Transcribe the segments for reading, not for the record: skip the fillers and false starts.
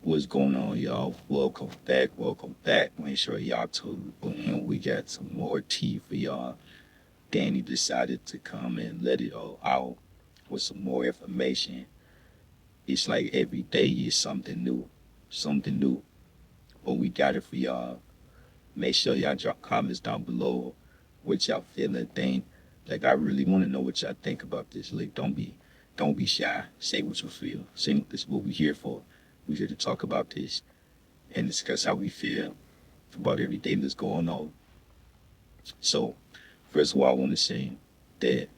What's going on, y'all? Welcome back. Welcome back. Make sure y'all tune in. We got some more tea for y'all. Danny decided to come and let it all out with some more information. It's like every day is something new. Something new. But we got it for y'all. Make sure y'all drop comments down below what y'all feeling think. Like, I really want to know what y'all think about this. Like, don't be shy. Say what you feel. Say this is what we're here for. We're here to talk about this and discuss how we feel about everything that's going on. So, first of all, I want to say that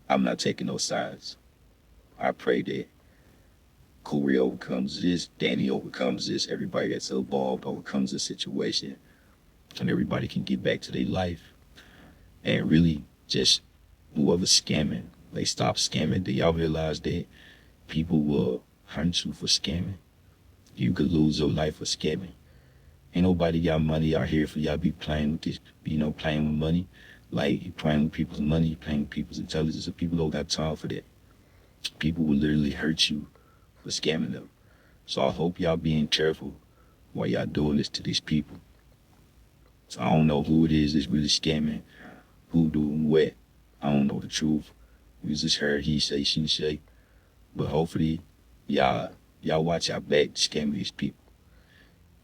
I'm not taking no sides. I pray that Corey overcomes this, Danny overcomes this, everybody that's involved overcomes the situation, and everybody can get back to their life. And really just whoever's scamming, they stop scamming. Do y'all realize that people will hunt you for scamming? You could lose your life for scamming. Ain't nobody got money out here for y'all be playing with this, playing with money. Like, you playing with people's money, you playing with people's intelligence, and people don't got time for that. People will literally hurt you for scamming them. So I hope y'all being careful while y'all doing this to these people. So I don't know who it is that's really scamming, who doing what. I don't know the truth. We just heard he say, she say. But hopefully y'all watch out back to scam these people.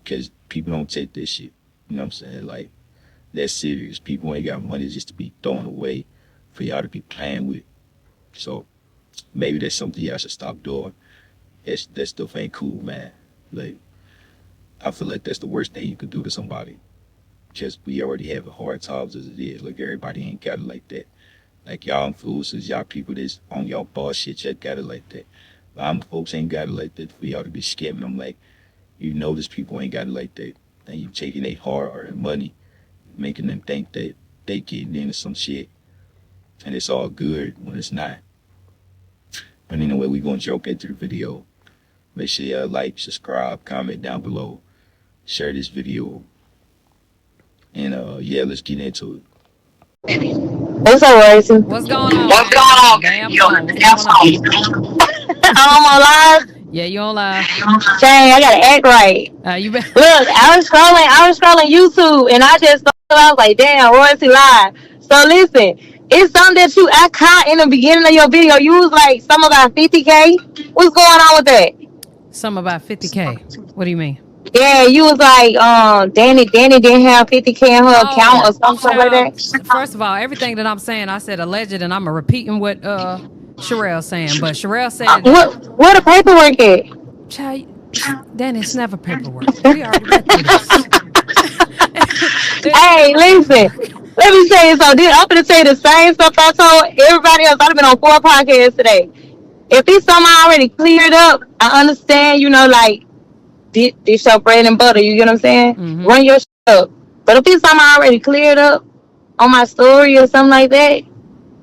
Because people don't take this shit. You know what I'm saying? Like, that's serious. People ain't got money just to be throwing away for y'all to be playing with. So maybe that's something y'all should stop doing. That stuff ain't cool, man. Like, I feel like that's the worst thing you could do to somebody. Just, we already have hard times as it is. Like, everybody ain't got it like that. Like, y'all influencers, y'all people that's on y'all boss shit, y'all got it like that. But I'm folks ain't got it like that for y'all to be scamming them. Like, you know this people ain't got it like that. Then you taking their hard-earned money, making them think that they getting into some shit. And it's all good when it's not. But anyway, we gonna jump into the video. Make sure y'all like, subscribe, comment down below, share this video, and yeah, let's get into it. What's up, Royce? What's going on? What's going on? Damn Yo, phone. What's going on? I'm on live. Yeah, you on live. Dang, I gotta act right. You been Look, I was scrolling YouTube, and I was like, damn, Royce live. So listen, it's something that I caught in the beginning of your video. You was like, something about 50K. What's going on with that? something about 50K. What do you mean? Yeah, you was like, Danny didn't have 50K in her account or something like that. First of all, everything that I'm saying, I said alleged, and I'm repeating what Sherelle saying. But Sherelle said, what the paperwork at? Child, Danny, it's never paperwork. We already went through this. Hey, listen. Let me tell you something. I'm going to say the same stuff I told everybody else. I've been on 4 podcasts today. If it's something I already cleared up, I understand, like, this your bread and butter. You get what I'm saying? Mm-hmm. Run your shit up. But if it's something I already cleared up on my story or something like that,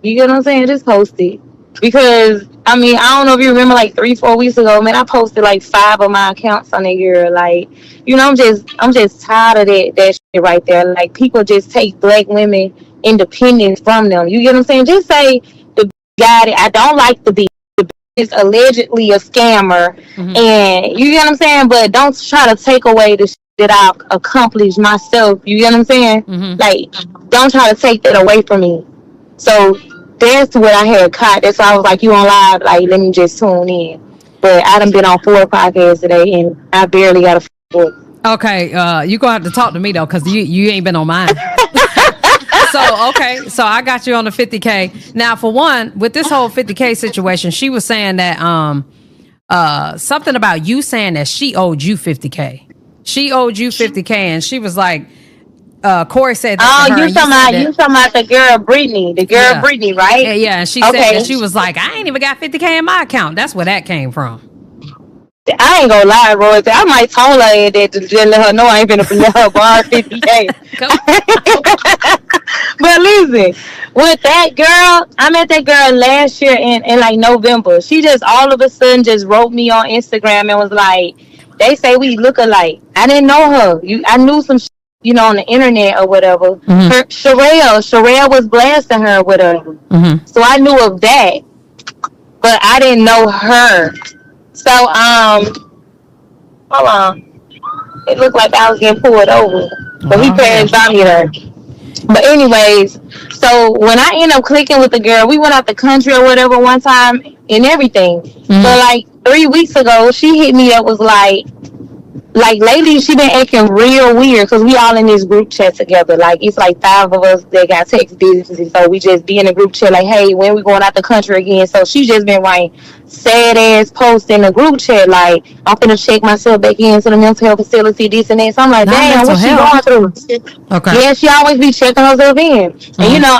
you get what I'm saying? Just post it. Because, I don't know if you remember, like 3-4 weeks ago, man, I posted like 5 of my accounts on that girl. Like, I'm just tired of that shit right there. Like, people just take black women independence from them. You get what I'm saying? Just say the guy that I don't like the bitch. The bitch is allegedly a scammer. Mm-hmm. And you get what I'm saying? But don't try to take away the shit that I've accomplished myself. You get what I'm saying? Mm-hmm. Like, don't try to take that away from me. So that's what I had caught. That's why I was like, you on live, like, let me just tune in. But I done been on 4 podcasts today, and I barely got a book. Okay, you gonna have to talk to me though, because you ain't been on mine. So I got you on the 50K. Now, for one, with this whole 50K situation, she was saying that something about you saying that she owed you 50K. She owed you 50K, and she was like, Corey said that. Oh, you talking about the girl Brittany, Brittany, right? Yeah, and she said that she was like, I ain't even got 50K in my account. That's where that came from. I ain't gonna lie, Roy. I might tell her that to just let her know I ain't finna let her borrow 50K. But listen, with that girl, I met that girl last year in like November. She just all of a sudden just wrote me on Instagram and was like, they say we look alike. I didn't know her. I knew some on the internet or whatever. Mm-hmm. Sherelle was blasting her or whatever. Mm-hmm. So I knew of that, but I didn't know her. So hold on. It looked like I was getting pulled over, but he passed by me there. But anyways, so when I ended up clicking with the girl, we went out the country or whatever one time and everything. But like 3 weeks ago, she hit me up, was like lately she been acting real weird because we all in this group chat together. Like it's like 5 of us that got text businesses, so we just be in a group chat like, hey, when we going out the country again? So she just been writing sad ass posts in the group chat like, I'm gonna check myself back into the mental health facility, this and that. So I'm like, damn, what she going through? Okay. Yeah, she always be checking herself in. And you know,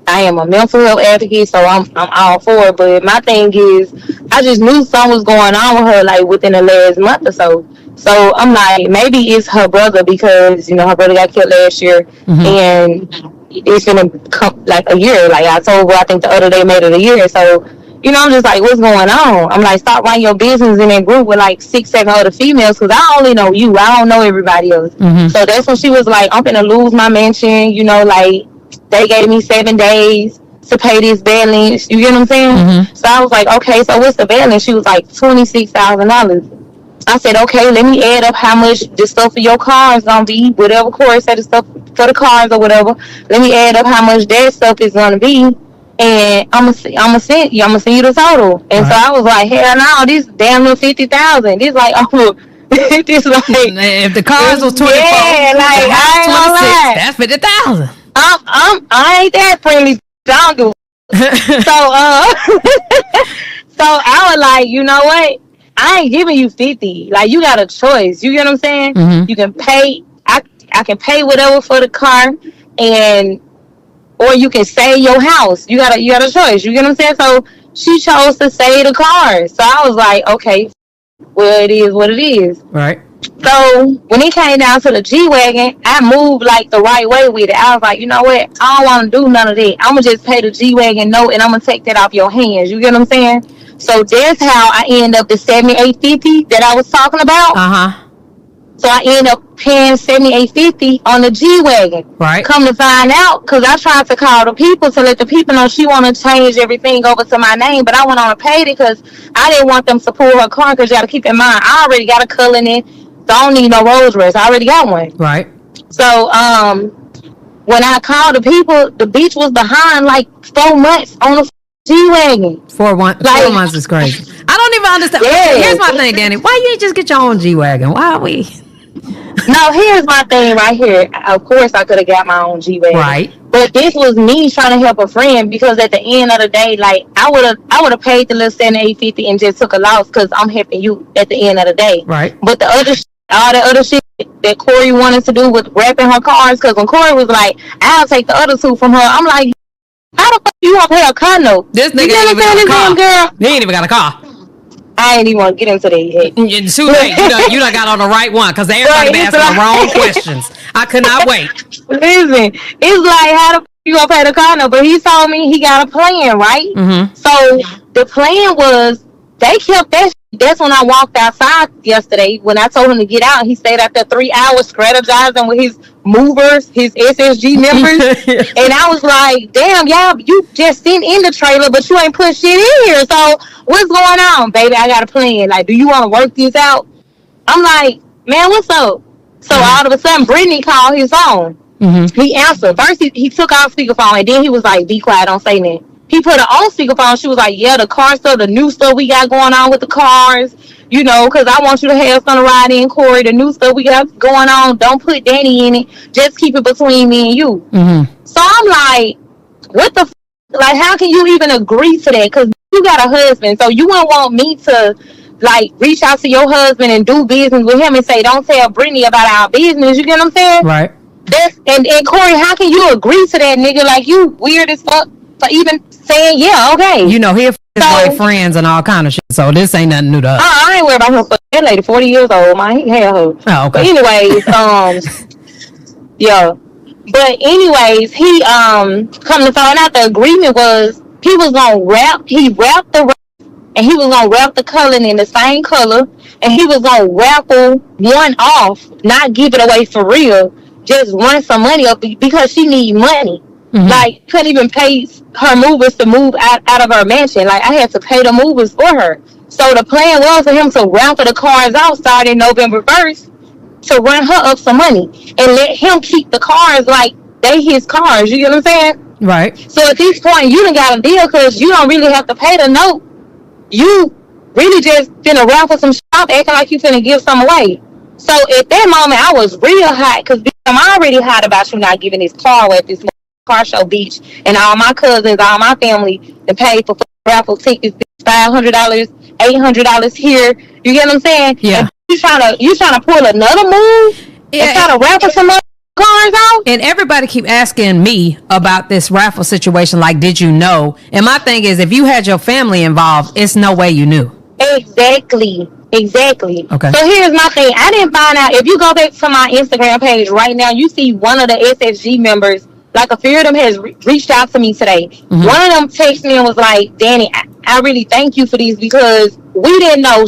I am a mental health advocate, so I'm all for it. But my thing is, I just knew something was going on with her, like within the last month or so. So I'm like, maybe it's her brother because you know her brother got killed last year, and it's gonna come like a year. Like I told her, I think the other day made it a year. So you know, I'm just like, what's going on? I'm like, stop writing your business in that group with like 6, 7 other females because I only know you. I don't know everybody else. So that's when she was like, I'm gonna lose my mansion. You know, like. They gave me 7 days to pay this balance. You get what I'm saying? So I was like, okay, so what's the balance? She was like $26,000. I said, okay, let me add up how much the stuff for your car is gonna be, whatever Corey said the stuff for the cars or whatever. Let me add up how much that stuff is gonna be, and I'm gonna send you the total. And so I was like, hell no, this damn near 50,000. This like this like if the cars was 24, yeah, like I ain't gonna lie, that's 50,000. I ain't that friendly. I don't do. So I was like, you know what? I ain't giving you 50. Like you got a choice. You get what I'm saying? You can pay. I can pay whatever for the car, or you can save your house. You got a choice. You get what I'm saying? So she chose to save the car. So I was like, okay, well it is what it is. Right. So when it came down to the G-Wagon, I moved like the right way with it. I was like, you know what? I don't want to do none of that. I'm going to just pay the G-Wagon note and I'm going to take that off your hands. You get what I'm saying? So that's how I end up the $78.50 that I was talking about. So I end up paying $78.50 on the G-Wagon. Right. Come to find out, because I tried to call the people to let the people know she want to change everything over to my name, but I went on and paid it because I didn't want them to pull her car, because you got to keep in mind, I already got a color in it. So I don't need no Rolls Royce. I already got one. Right. So when I called the people, the bitch was behind like 4 months on the G-Wagon. 4 months is crazy. I don't even understand. Yeah. Here's my thing, Danny. Why you ain't just get your own G-Wagon? Why are we? No, here's my thing right here. Of course, I could have got my own G-Wagon. Right. But this was me trying to help a friend, because at the end of the day, like I would have paid the little $78.50 and just took a loss because I'm helping you at the end of the day. Right. But all the other shit that Corey wanted to do with wrapping her cars, because when Corey was like, I'll take the other 2 from her, I'm like, how the fuck you gonna pay a car note? This nigga ain't even got a car. Girl? He ain't even got a car. I ain't even want to get into that yet. Too late. You done got on the right one, because everybody been asking the wrong questions. I could not wait. Listen, it's like, how the fuck you gonna pay the car note? But he told me he got a plan, right? So the plan was, they kept that. That's when I walked outside yesterday. When I told him to get out, he stayed out there 3 hours strategizing with his movers, his SSG members. And I was like, damn, y'all, you just sitting in the trailer, but you ain't put shit in here. So what's going on, baby? I got a plan. Like, do you want to work this out? I'm like, man, what's up? So all of a sudden, Brittany called his phone. He answered. First, he took off speakerphone, and then he was like, be quiet, don't say nothing. He put her on speakerphone. She was like, yeah, the car stuff, the new stuff we got going on with the cars, you know, because I want you to have something to ride in, Corey. The new stuff we got going on, don't put Danny in it. Just keep it between me and you. So I'm like, what the like, how can you even agree to that? Because you got a husband, so you wouldn't want me to, like, reach out to your husband and do business with him and say, don't tell Brittany about our business. You get what I'm saying? Right. And Corey, how can you agree to that, nigga? Like, you weird as fuck for even saying, yeah, okay. You know, he like friends and all kind of shit, so this ain't nothing new to us. I ain't worried about her. That lady 40 years old, man. He had her. Oh, okay. But anyways, yeah. But anyways, he come to find out, the agreement was he was gonna wrapped the and he was gonna wrap the color in the same color, and he was gonna raffle one off, not give it away for real, just run some money up because she need money. Like, couldn't even pay her movers to move out of her mansion. Like, I had to pay the movers for her. So the plan was for him to raffle the cars out starting November 1st to run her up some money and let him keep the cars like they his cars. You get what I'm saying? Right. So at this point, you done got a deal because you don't really have to pay the note. You really just finna raffle some shop acting like you finna give some away. So at that moment, I was real hot because I'm already hot about you not giving this car away at this car show, beach, and all my cousins, all my family, to pay for raffle tickets, $500, $800 here. You get what I'm saying? Yeah. And you trying to pull another move and try to raffle some other cars out? And everybody keep asking me about this raffle situation. Like, did you know? And my thing is, if you had your family involved, it's no way you knew. Exactly. Okay. So here's my thing. I didn't find out. If you go back to my Instagram page right now, you see one of the SSG members, like a few of them has reached out to me today. Mm-hmm. One of them texted me and was like, Danny, I really thank you for these because we didn't know.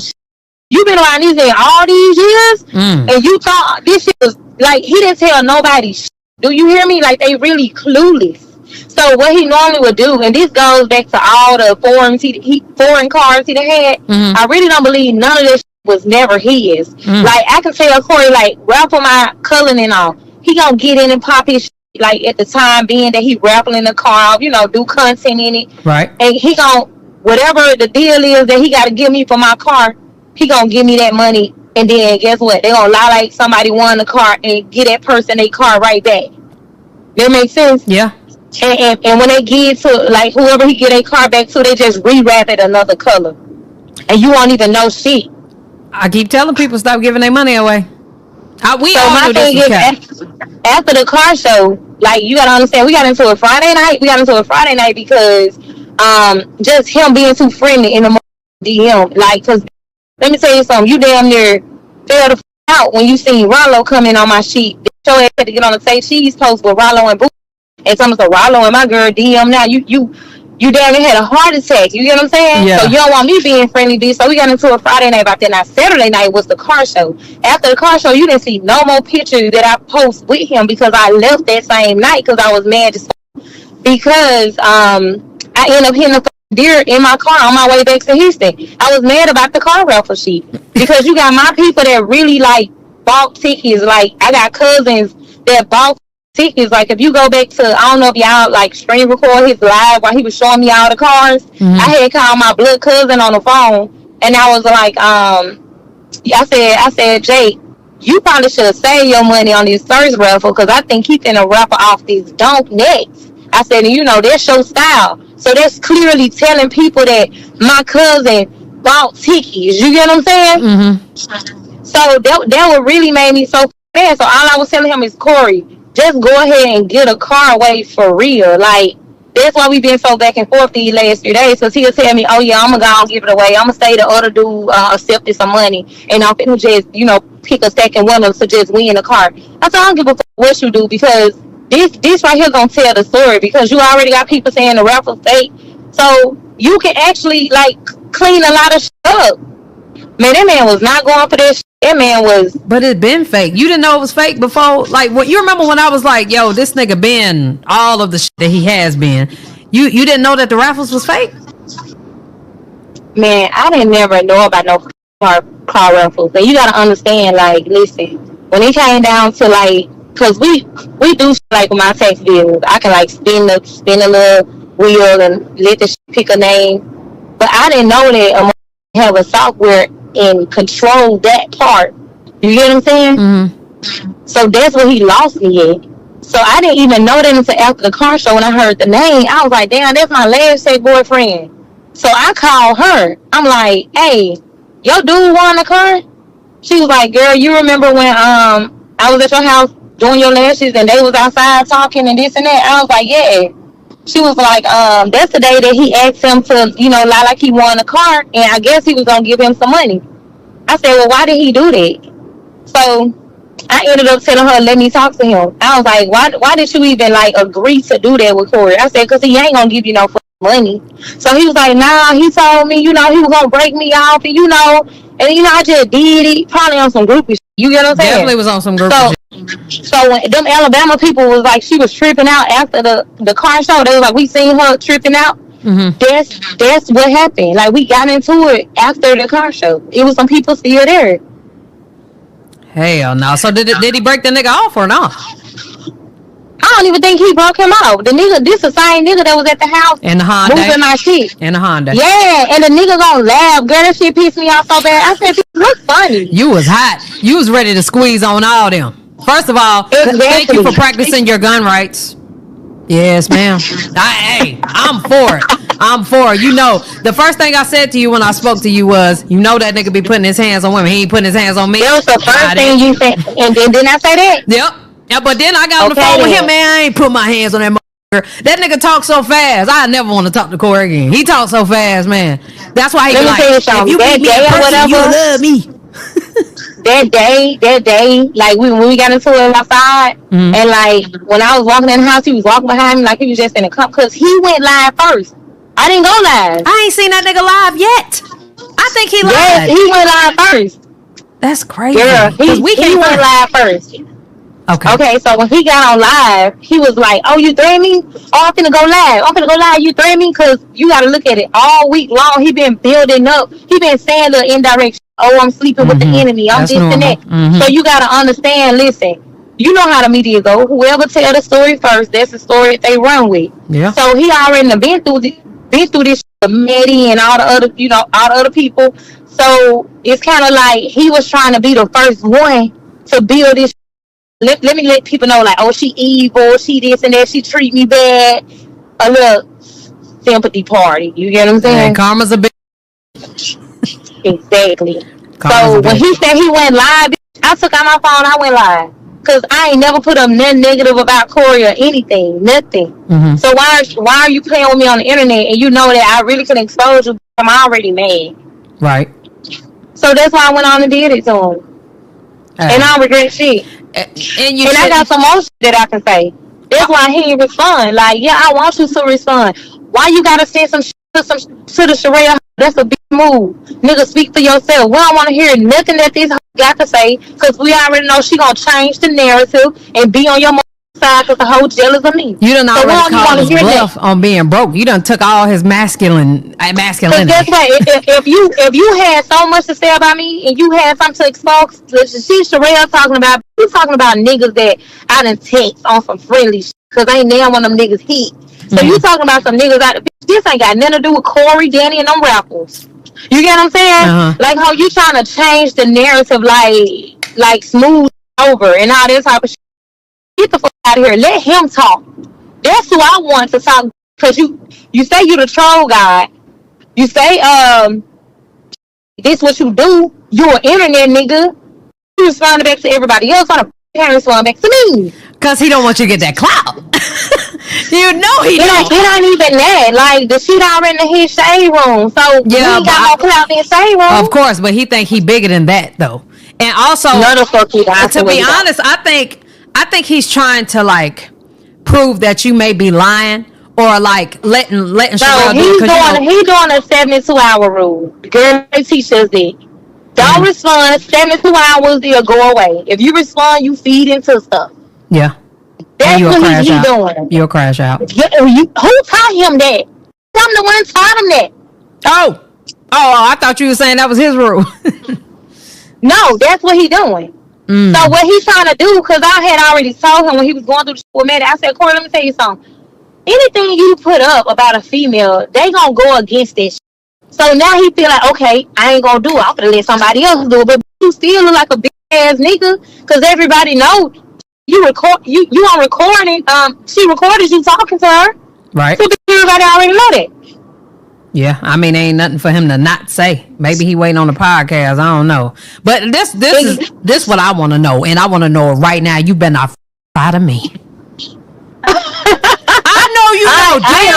You've been around these men all these years and you thought this shit was like, he didn't tell nobody. Do you hear me? Like, they really clueless. So what he normally would do, and this goes back to all the foreign cars he had, I really don't believe none of this was never his. Like, I can tell Corey, like, raffle my cousin and all, he gonna get in and pop his shit, like, at the time being that he raffling the car, you know, do content in it. Right. And he gonna, whatever the deal is that he gotta give me for my car, he gonna give me that money, and then guess what? They gonna lie like somebody won the car and get that person their car right back. That makes sense? Yeah. And when they get to, like, whoever he get a car back to, they just rewrap it another color. And you won't even know shit. I keep telling people stop giving their money away. We so all my knew this thing was after the car show, like, you gotta understand, we got into it Friday night because just him being too friendly in the DM. Like, because let me tell you something, you damn near fell the f out when you seen Rollo come in on my sheet. Show ass had to get on the Say Cheese post with Rollo and Boo. And someone said, Rollo and my girl DM now, you damn near had a heart attack. You get what I'm saying? Yeah. So you don't want me being friendly, bitch. So we got into a Friday night about that. Now Saturday night was the car show. After the car show, you didn't see no more pictures that I post with him because I left that same night because I was mad because I ended up hitting a deer in my car on my way back to Houston. I was mad about the car raffle sheet because you got my people that really like bought tickets. Like, I got cousins that bought tickets. Like, if you go back to, I don't know if y'all like screen record his live while he was showing me all the cars. I had called my blood cousin on the phone and I was like, I said, Jake, you probably should have saved your money on this first raffle because I think he finna raffle off these donk necks. I said, and you know, that's your style. So that's clearly telling people that my cousin bought tickets. You get what I'm saying? So that would really made me so mad. So all I was telling him is, Corey, just go ahead and get a car away for real. Like, that's why we've been so back and forth these last few days. Because he'll tell me, oh yeah, I'm going to go and give it away. I'm going to say the other dude accepted some money. And I'm going to just, you know, pick a second one of them to just win the car. I said, I don't give a fuck what you do because this right here going to tell the story. Because you already got people saying the raffle's fake. So you can actually, like, clean a lot of shit up. Man, that man was not going for this shit. That man was. But it been fake. You didn't know it was fake before? Like, what you remember when I was like, yo, this nigga been all of the shit that he has been. You didn't know that the raffles was fake? Man, I didn't never know about no car raffles. And you gotta understand, like, listen, when it came down to, like, cause we do shit like with my tax bills. I can like spin a little wheel and let the shit pick a name. But I didn't know that have a software and control that part. You get what I'm saying? So that's where he lost me at. So I didn't even know that until after the car show when I heard the name. I was like, damn, that's my last say boyfriend. So I called her. I'm like, hey, your dude won the car? She was like, girl, you remember when I was at your house doing your lashes and they was outside talking and this and that? I was like, yeah. She was like, that's the day that he asked him to, you know, lie like he won the car, and I guess he was going to give him some money. I said, well, why did he do that? So I ended up telling her, let me talk to him. I was like, why did you even, like, agree to do that with Corey? I said, because he ain't going to give you no money. So he was like, nah, he told me, you know, he was going to break me off, and, you know, I just did it, probably on some groupie shit. You get what I'm saying? Definitely was on some groupie shit. So when them Alabama people was like, she was tripping out after the car show, they was like, we seen her tripping out. That's what happened. Like, we got into it after the car show. It was some people still there. Hell no. So did he break the nigga off or not? I don't even think he broke him out. The nigga, this the same nigga that was at the house in the Honda, moving my shit. In the Honda. Yeah, and the nigga gonna laugh. Girl, that shit pissed me off so bad. I said, this look funny. You was hot. You was ready to squeeze on all them. First of all, thank you for practicing your gun rights. Yes, ma'am. I'm for it. I'm for it. You know, the first thing I said to you when I spoke to you was, you know that nigga be putting his hands on women. He ain't putting his hands on me. That was the first thing you said. And then didn't I say that? Yep. Yeah, but then I got on the phone with him, man. I ain't put my hands on that motherfucker. That nigga talks so fast. I never want to talk to Corey again. He talks so fast, man. That's why he be like, if you beat me in person, you love me. That day, like when we got into it outside, and like when I was walking in the house, he was walking behind me like he was just in a cup, because he went live first. I didn't go live. I ain't seen that nigga live yet. I think he live. Yes, he went live first. That's crazy. Yeah, he went live first. Okay, so when he got on live, he was like, oh, you threaten me? Oh, I'm finna go live. You threaten me? Because you got to look at it all week long. He been building up. He been saying the indirect, oh, I'm sleeping with the enemy. I'm this and that. So you got to understand, listen, you know how the media go. Whoever tell the story first, that's the story that they run with. Yeah. So he already been through this with Maddie and all the other, all the other people. So it's kind of like he was trying to be the first one to build this. Let me let people know, like, oh, she evil, she this and that, she treat me bad. A little sympathy party. You get what I'm saying? And Karma's a bitch. Exactly. So when he said he went live, I took out my phone, I went live. Because I ain't never put up nothing negative about Corey or anything. Nothing. So why are you playing with me on the internet and you know that I really can expose you? I'm already mad. Right. So that's why I went on and did it to him. And I don't regret shit. And I got some more shit that I can say. That's why he didn't respond. Like, yeah, I want you to respond. Why you gotta send some shit to the Sharia? That's a big move. Nigga, speak for yourself. We don't want to hear nothing that this got to say, because we already know she gonna change the narrative and be on your side because the whole jealous of me. You done already called his bluff on being broke. You done took all his masculinity. Guess what? If you had so much to say about me and you had something to expose, she Sherelle talking about niggas that I done text on some friendly shit, because ain't now one of them niggas hit. So you talking about some niggas out of this ain't got nothing to do with Corey, Danny, and them Raffles. You get what I'm saying? Like how you trying to change the narrative, like smooth over and all this type of shit. Get the fuck out of here. Let him talk. That's who I want to talk. Because you say you the troll guy. You say this what you do. You an internet nigga. You respond back to everybody else. On a parents respond back to me. Because he don't want you to get that clout. You know he don't. It ain't even that. Like, the shit already in his shade room. So we ain't got no clout in his shade room. Of course, but he think he bigger than that though. And also, to be honest, I think he's trying to like prove that you may be lying or like letting Sherelle do it. He's doing a 72-hour rule. Girl, they teach us that. Don't respond. 72 hours, they'll go away. If you respond, you feed into stuff. Yeah. That's what he's doing. You'll crash out. Who taught him that? I'm the one taught him that. Oh, I thought you were saying that was his rule. No, that's what he's doing. So what he's trying to do, because I had already told him when he was going through the shit with Maddie, I said, Corey, let me tell you something. Anything you put up about a female, they gonna go against that shit. So now he feel like, okay, I ain't gonna do it. I'm gonna let somebody else do it. But you still look like a big ass nigga, because everybody know you on recording. She recorded you talking to her. Right. So everybody already know that. Yeah, I mean, ain't nothing for him to not say. Maybe he waiting on the podcast. I don't know. But this is what I want to know, and I want to know it right now. You better not out of me. I know you know damn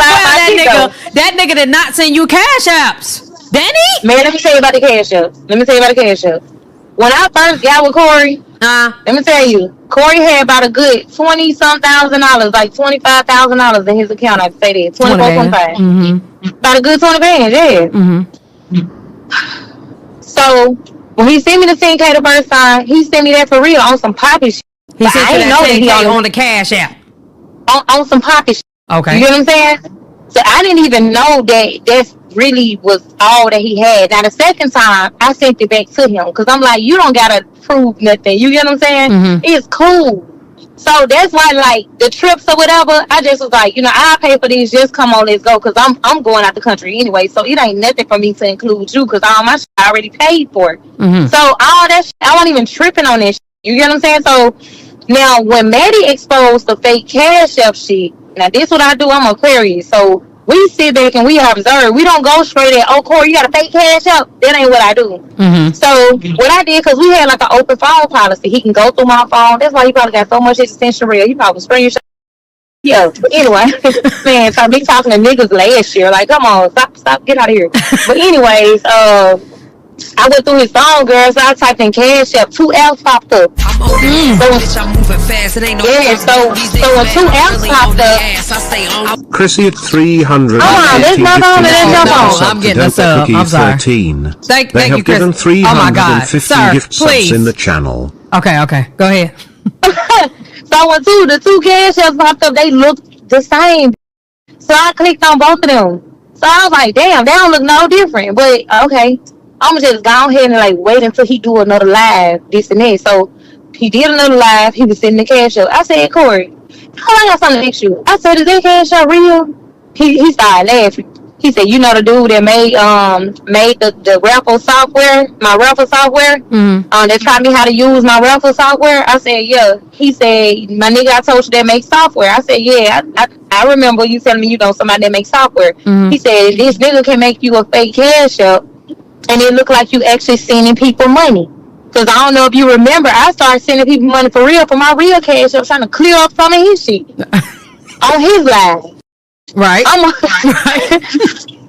well that nigga did not send you cash apps. Danny? Man, let me tell you about the cash apps. When I first got with Corey, let me tell you, Corey had about a good $20,000, like $25,000 in his account. I'd say that 25. About a good 20 bands, yeah. So when he sent me the 10K the first time, he sent me that for real on some poppy shit. He sent you that 10K on the cash app. On some poppy shit. Okay. You get what I'm saying? So I didn't even know that that's really was all that he had. Now the second time I sent it back to him because I'm like, you don't gotta prove nothing. You get what I'm saying? Mm-hmm. It's cool. So that's why, like, the trips or whatever, I just was like, I'll pay for these. Just come on, let's go. Because I'm going out the country anyway. So it ain't nothing for me to include you because all my shit I already paid for. Mm-hmm. So all that shit, I wasn't even tripping on that shit. You get what I'm saying? So now when Maddie exposed the fake Cash App shit, now this what I do. I'm Aquarius. So we sit back and we observe. We don't go straight at, oh, Corey, you got a fake Cash App? That ain't what I do. Mm-hmm. So what I did, because we had like an open phone policy. He can go through my phone. That's why he probably got so much extension real. He probably screenshot. Yeah. But anyway, man, so me talking to niggas last year. Like, come on, stop, get out of here. But anyways, I went through his phone, girl, so I typed in Cash App. 2 apps popped up. So when 2 apps popped up. Chrissy at 300. Let's jump on. I'm getting a sub. I'm sorry. 13. Thank they have you, Chris. given 350 Sir, gift please. subs in the channel. Okay. Go ahead. So when the 2 Cash Apps popped up, they looked the same. So I clicked on both of them. So I was like, damn, they don't look no different. But okay. I'm gonna just go ahead and like wait until he do another live, this and that. So he did another live. He was sitting in the Cash App. I said, Corey, I got something to ask you. I said, is that Cash App real? He started laughing. He said, the dude that made the Raffle software, my Raffle software. Mm-hmm. That taught me how to use my Raffle software. I said, yeah. He said, my nigga, I told you that makes software. I said, yeah. I remember you telling me somebody that makes software. Mm-hmm. He said, this nigga can make you a fake Cash App. And it looked like you actually sending people money. Because I don't know if you remember, I started sending people money for real, for my real Cash App, trying to clear up some of his shit. On his live. Right.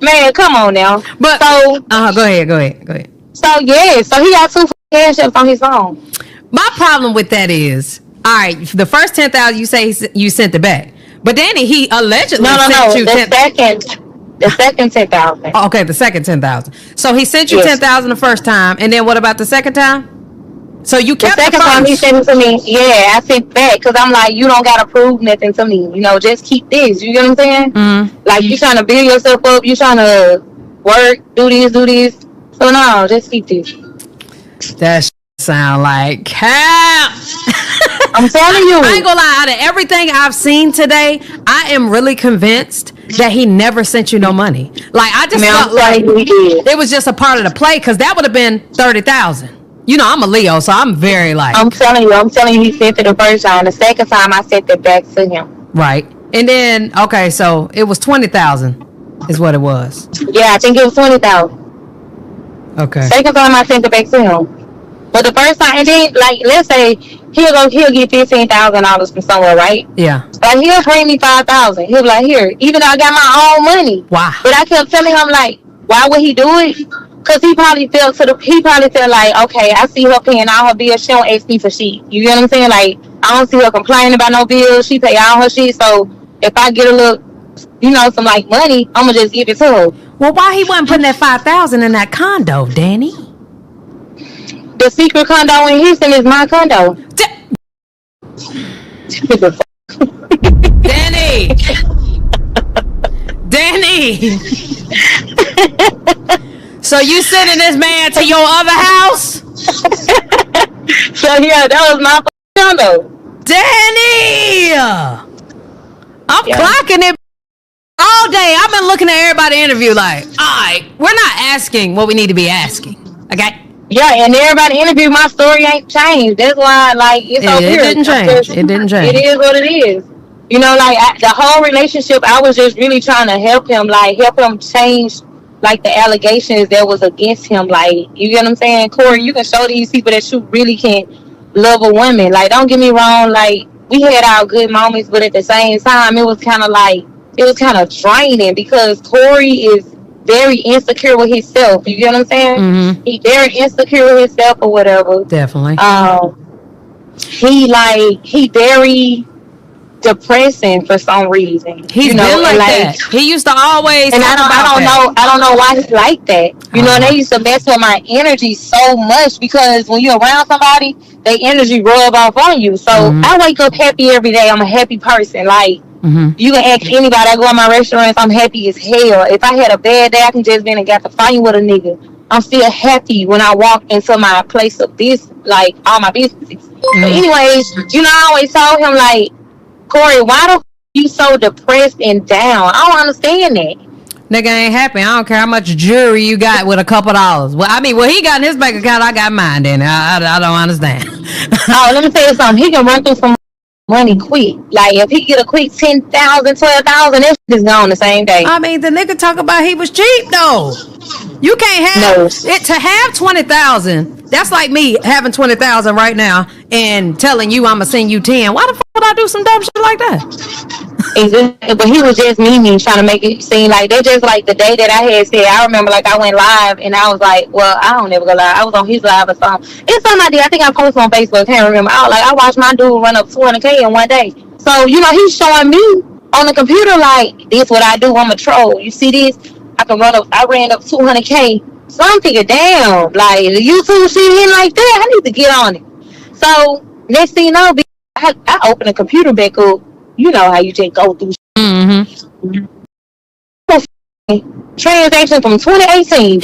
Man, come on now. But, so, go ahead. So, yeah. So, he got 2 Cash Apps on his phone. My problem with that is, all right, the first 10,000 you say you sent it back. But then he allegedly sent you the second 10,000. Okay, the second 10,000. So he sent you 10,000 the first time, and then what about the second time? So you kept the second time he sent it to me. Yeah, I sent back because I'm like, you don't gotta prove nothing to me. Just keep this. You get what I'm saying? Mm-hmm. Like you trying to build yourself up. You trying to work, do this. So no, just keep this. That sound like cap. I'm telling you. I ain't gonna lie. Out of everything I've seen today, I am really convinced that he never sent you no money. Like I just felt like it was just a part of the play because that would have been 30,000. I'm a Leo, so I'm very like. I'm telling you, he sent it the first time. The second time, I sent it back to him. Right, and then so it was 20,000, is what it was. Yeah, I think it was 20,000. Okay. Second time, I sent it back to him. But the first time, and then let's say he'll get $15,000 from somewhere, right? Yeah. But he'll bring me 5,000. He'll be like, here, even though I got my own money. Wow. But I kept telling him like, why would he do it? Because he probably felt like, okay, I see her paying all her bills. She don't ask me for shit. You get what I'm saying? Like, I don't see her complaining about no bills. She pay all her shit. So if I get a little, some like money, I'm gonna just give it to her. Well, why he wasn't putting that 5,000 in that condo, Danny? The secret condo in Houston is my condo. Danny. So you sending this man to your other house? So yeah, that was my condo. Danny, I'm clocking it all day. I've been looking at everybody interview like, all right, we're not asking what we need to be asking. Okay. Yeah, and everybody interview, my story ain't changed. That's why, like, it's so weird. It didn't change. It is what it is. The whole relationship, I was just really trying to help him change, like, the allegations that was against him. Like, you get what I'm saying? Corey, you can show these people that you really can love a woman. Like, don't get me wrong. Like, we had our good moments, but at the same time, it was kind of draining because Corey is very insecure with himself. You get what I'm saying? Mm-hmm. He very insecure with himself or whatever. Definitely. He very depressing for some reason. He's been like that. He used to always. And I don't know why he's like that. And they used to mess with my energy so much because when you're around somebody, their energy rub off on you. So I wake up happy every day. I'm a happy person. Like You can ask anybody. I go to my restaurants, I'm happy as hell. If I had a bad day, I can just been and got to fight with a nigga. I'm still happy when I walk into my place of business, like all my businesses. But anyways, I always told him, like, Corey, why the you so depressed and down? I don't understand that. Nigga ain't happy. I don't care how much jewelry you got with a couple dollars. Well, I mean, what he got in his bank account, I got mine. Then I don't understand. Oh, let me tell you something. He can run through some money quick. Like, if he get a quick 10,000, 12,000, that shit is gone the same day. I mean, the nigga talk about he was cheap though. You can't have it to have 20,000. That's like me having 20,000 right now and telling you I'm gonna send you 10. Why the fuck would I do some dumb shit like that? Exactly. But he was just meaning, trying to make it seem like they just like the day that I had said. I remember, like, I went live and I was like, well, I don't never go live. I was on his live or something. It's something I did. I think I posted on Facebook. I can't remember. I watched my dude run up 200K in one day. So he's showing me on the computer, like, this what I do. I'm a troll. You see this? I ran up 200K. So I'm thinking, damn, like, the YouTube shit hitting like that, I need to get on it. So next thing you know, I opened the computer back up. You know how you just go through transaction from 2018.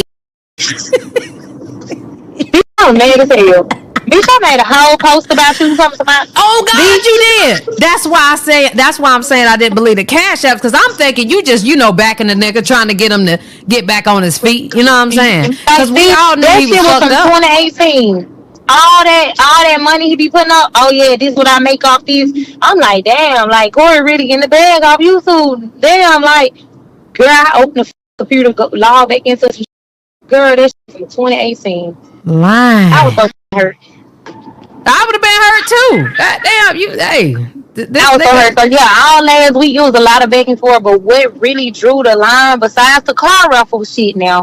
I'm mad as hell. Bitch, I made a whole post about you. Something about. Oh God, bitch. You did. That's why I'm saying I didn't believe the cash apps, because I'm thinking you just backing the nigga, trying to get him to get back on his feet. You know what I'm saying? Because we all knew he was fucked up. 2018. All that money he be putting up. Oh yeah, this what I make off this. I'm like, damn, like, Corey really in the bag off YouTube. Damn, like, girl, I opened the computer, log back into some. Girl, that's from 2018. Lying. I was so hurt. I would have been hurt too. God damn, you. Hey, I was so hurt. So yeah, all last week it was a lot of back and forth. But what really drew the line, besides the car Raffle shit, was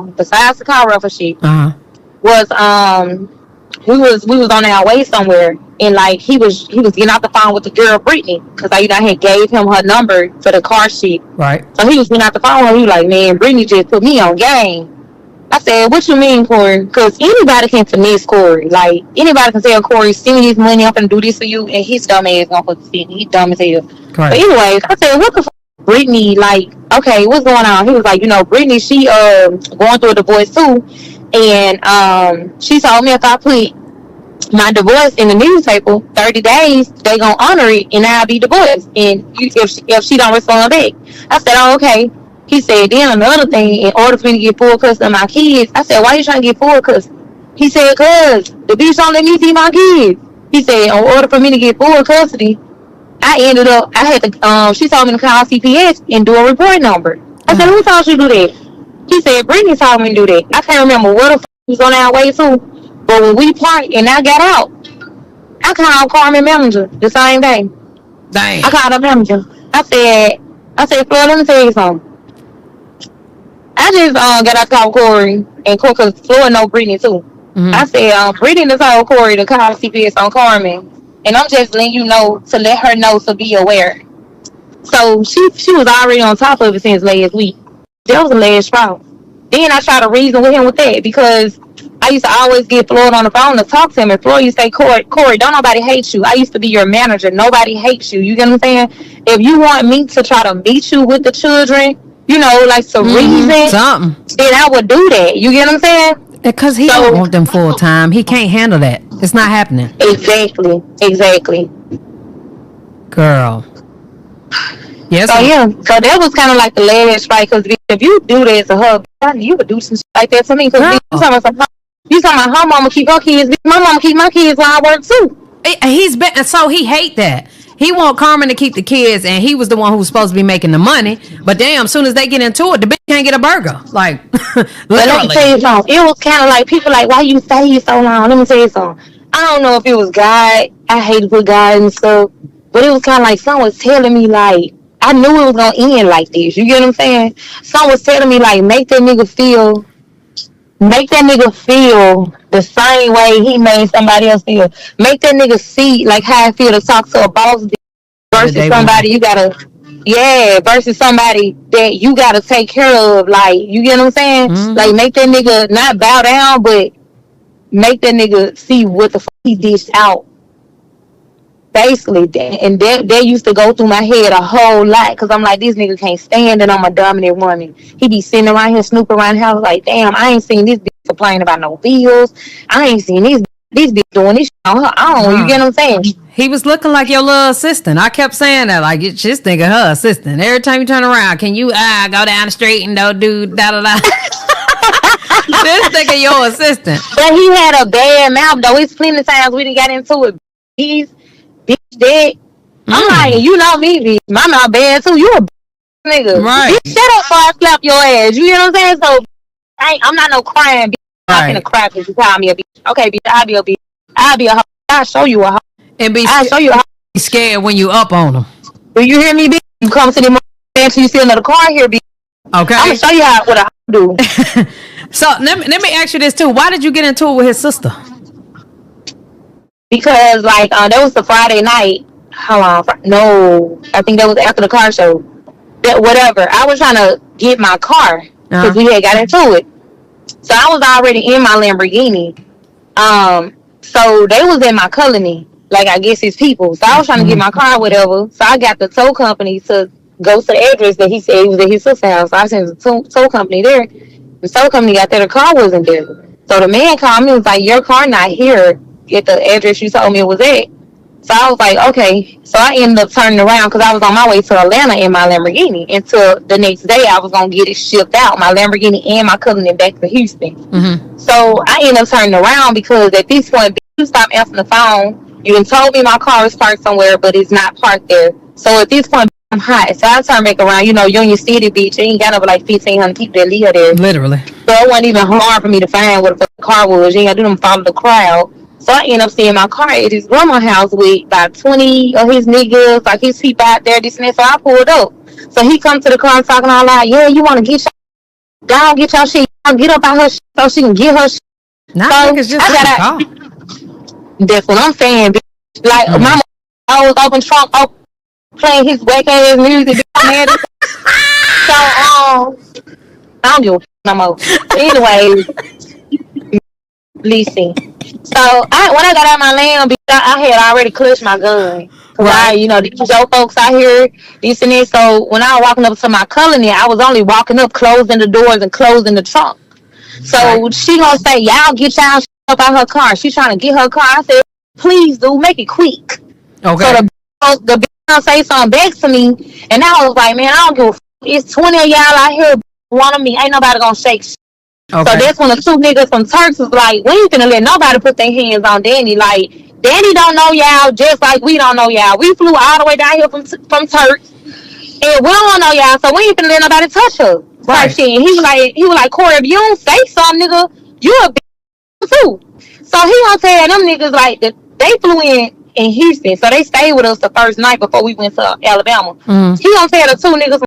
we was on our way somewhere, and like he was getting off the phone with the girl Brittany, because I had gave him her number for the car shit. Right. So he was getting off the phone, and he was like, man, Brittany just put me on game. I said, what you mean, Corey? Because anybody can finesse Corey. Like, anybody can tell Corey, send me this money, I'm gonna do this for you, and his dumb ass gonna put the shit. He dumb as hell. Right. But anyways, I said, what the fuck, Brittany? Like, okay, what's going on? He was like, Brittany, she going through a divorce too, and she told me if I put my divorce in the newspaper, 30 days, they gonna honor it, and I'll be divorced. And if she don't respond back, I said, oh, okay. He said, then another thing, in order for me to get full custody of my kids, I said, why you trying to get full custody? He said, cause the bitch don't let me see my kids. He said, in order for me to get full custody, I had to, she told me to call CPS and do a report number. I said, who told you to do that? He said, Brittany told me to do that. I can't remember what the fuck was on our way to, but when we parked and I got out, I called Carmen manager the same day. Dang. I called her manager. I said, Flora, let me tell you something. I just got out to call Corey, and because Flora know Brittany too. Mm-hmm. I said, Brittany told Corey to call CPS on Carmen, and I'm just letting you know to let her know to be aware. So she was already on top of it since last week. That was the last straw. Then I tried to reason with him with that, because I used to always get Floyd on the phone to talk to him, and Floyd used to say, Corey, don't nobody hate you. I used to be your manager. Nobody hates you. You get what I'm saying? If you want me to try to meet you with the children, like to reason, something, then I would do that. You get what I'm saying? Because he don't want them full time. He can't handle that. It's not happening. Exactly. Girl. Yes. So yeah. So that was kind of like the last strike. Because if you do that to her, you would do some shit like that to me. Because you talking about her mama keep her kids. My mama keep my kids while I work too. So he hate that. He want Carmen to keep the kids, and he was the one who was supposed to be making the money. But damn, as soon as they get into it, the bitch can't get a burger. Like, literally. But let me tell you something. It was kind of like people like, why you stay so long? Let me tell you something. I don't know if it was God. I hate to put God and stuff, but it was kind of like someone was telling me, like, I knew it was gonna end like this. You get what I'm saying? Someone was telling me, like, make that nigga feel the same way he made somebody else feel. Make that nigga see like how I feel to talk to a boss versus somebody versus somebody that you gotta take care of. Like, you get what I'm saying? Mm-hmm. Like, make that nigga not bow down, but make that nigga see what the fuck he dished out. Basically, and that used to go through my head a whole lot because I'm like, this nigga can't stand it. I'm a dominant woman. He be sitting around here snooping around the house like, damn, I ain't seen this bitch complain about no bills. I ain't seen this bitch doing this shit on her own. You get what I'm saying? He was looking like your little assistant. I kept saying that, like, it's just thinking her assistant. Every time you turn around, can you go down the street and don't do da da da? This nigga your assistant. But he had a bad mouth though. It's plenty of times we done got into it. He's bitch dead. I'm like, you know me, bitch. My mouth bad too. You a nigga. Right. Bitch, shut up before I slap your ass. You know what I'm saying? So I'm not no crying bitch. I'm not finna cry because you call me a bitch. Okay, bitch, I'll be a bitch. I'll be a hoe. I'll show you a hoe. And I'll show you a hoe. be scared when you up on them. Do you hear me, bitch? You come to the until you see another car here, bitch. Okay. I'm gonna show you what a hoe do. So let me ask you this too. Why did you get into it with his sister? Because like that was the Friday night. How long? No, I think that was after the car show. That whatever. I was trying to get my car because we had got into it. So I was already in my Lamborghini. So they was in my colony, like I guess his people. So I was trying to get my car, whatever. So I got the tow company to go to the address that he said he was at his sister's house. So I sent the tow company there. The tow company got there, the car wasn't there. So the man called me and was like, your car not here at the address you told me it was at. So I was like, okay. So I ended up turning around because I was on my way to Atlanta in my Lamborghini. Until the next day, I was going to get it shipped out, my Lamborghini and my cousin back to Houston. Mm-hmm. So I ended up turning around because at this point, you stopped answering the phone. You done told me my car is parked somewhere, but it's not parked there. So at this point, I'm hot. So I turned back around. You know, you're in your city, bitch. You ain't got over like 1,500 people that live there. Literally. So it wasn't even hard for me to find what the car was. You ain't got to do them follow the crowd. So I ended up seeing my car at his grandma's house with about 20 of his niggas, like his people out there, this and that. So I pulled up. So he come to the car and talking all loud, yeah, you want to get your, down, get your shit, get up out her shit so she can get her shit. Not so niggas just I got that's what I'm saying, bitch. Like, my I was open trunk, playing his whack ass music, man. So, I don't give a no more. Anyways, listen. So, when I got out my land, I had already clutched my gun. Right. You know, these old folks out here, this and that. So, when I was walking up to my colony, I was only walking up, closing the doors and closing the trunk. So, she gonna say, y'all get y'all up out her car. She trying to get her car. I said, please do, make it quick. Okay. So, the bitch say something back to me, and I was like, man, I don't give a f***. It's 20 of y'all out here one of me. Ain't nobody gonna shake shit. Okay. So that's when the two niggas from Turks was like, we ain't finna let nobody put their hands on Danny. Like, Danny don't know y'all just like we don't know y'all. We flew all the way down here from Turks, and we don't know y'all, so we ain't finna let nobody touch her. Right. Shit. And he was like, Corey, if you don't say something, nigga, you a bitch too. So he gonna tell them niggas like that they flew in Houston, so they stayed with us the first night before we went to Alabama. He gonna tell the two niggas